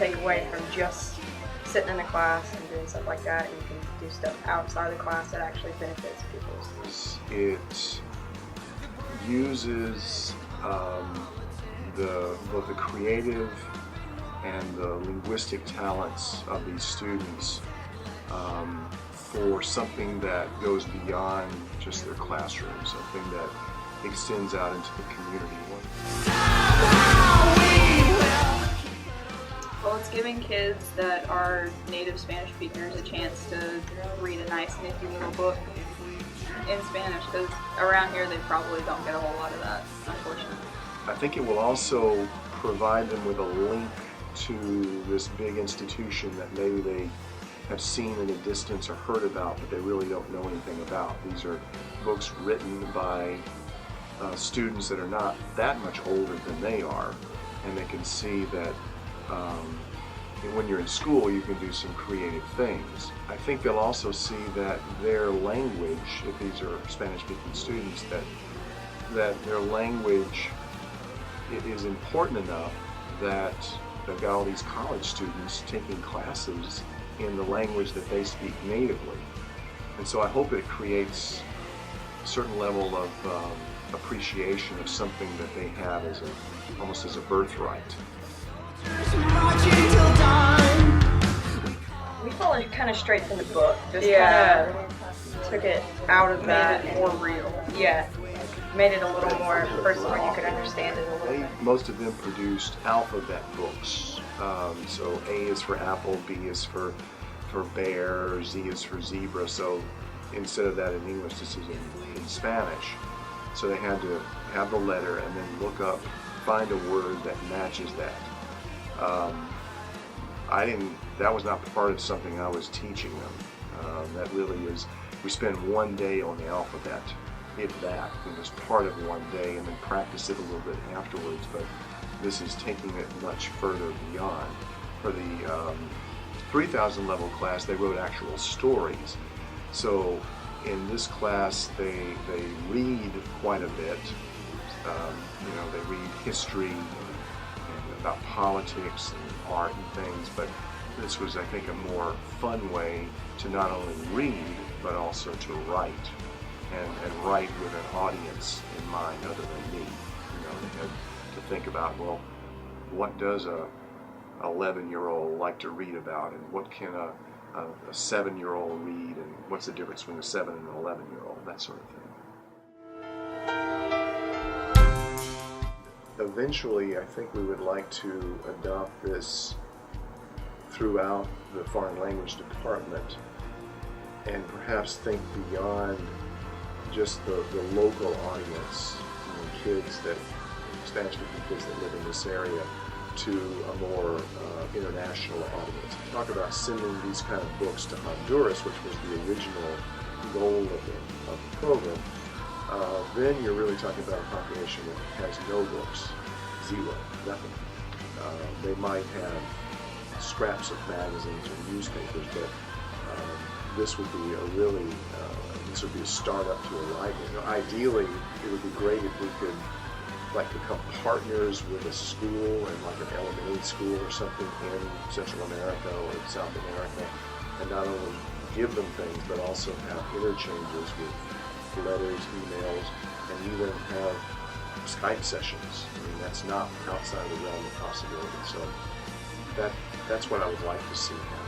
take away from just sitting in a class and doing stuff like that. You can do stuff outside the class that actually benefits people. It uses both the creative and the linguistic talents of these students for something that goes beyond just their classroom, something that extends out into the community. Well, it's giving kids that are native Spanish speakers a chance to read a nice nifty little book in Spanish, because around here they probably don't get a whole lot of that, unfortunately. I think it will also provide them with a link to this big institution that maybe they have seen in the distance or heard about, but they really don't know anything about. These are books written by students that are not that much older than they are, and they can see that when you're in school you can do some creative things. I think they'll also see that their language, if these are Spanish-speaking students, that their language is important enough that they've got all these college students taking classes in the language that they speak natively. And so I hope it creates a certain level of appreciation of something that they have as almost as a birthright. We followed kind of straight from the book. Just kind of took it out of that. Made it more real. Yeah. Made it a little more personal where you could understand it a little bit. Most of them produced alphabet books. So A is for apple, B is for bear, Z is for zebra. So instead of that in English, this is in Spanish. So they had to have the letter and then look up, find a word that matches that. That was not part of something I was teaching them. That really is, we spend one day on the alphabet, if that. It was part of one day, and then practice it a little bit afterwards, but this is taking it much further beyond. For the 3000 level class, they wrote actual stories. So in this class, they read quite a bit. They read history and about politics and art and things, but this was, I think, a more fun way to not only read, but also to write, and write with an audience in mind other than me. They had to think about, well, what does a 11-year-old like to read about, and what can a 7-year-old read, and what's the difference between a 7 and an 11-year-old, that sort of thing. Eventually, I think we would like to adopt this throughout the foreign language department, and perhaps think beyond just the local audience, Spanish-speaking kids that live in this area, to a more international audience. Talk about sending these kind of books to Honduras, which was the original goal of the program. Then you're really talking about a population that has no books, zero, nothing. They might have scraps of magazines or newspapers, but this would be this would be a start up to a library. Ideally, it would be great if we could become partners with a school, and like an elementary school or something in Central America or South America, and not only give them things, but also have interchanges with letters, emails, and even have Skype sessions. I mean, that's not outside the realm of possibility. So that's what I would like to see happen.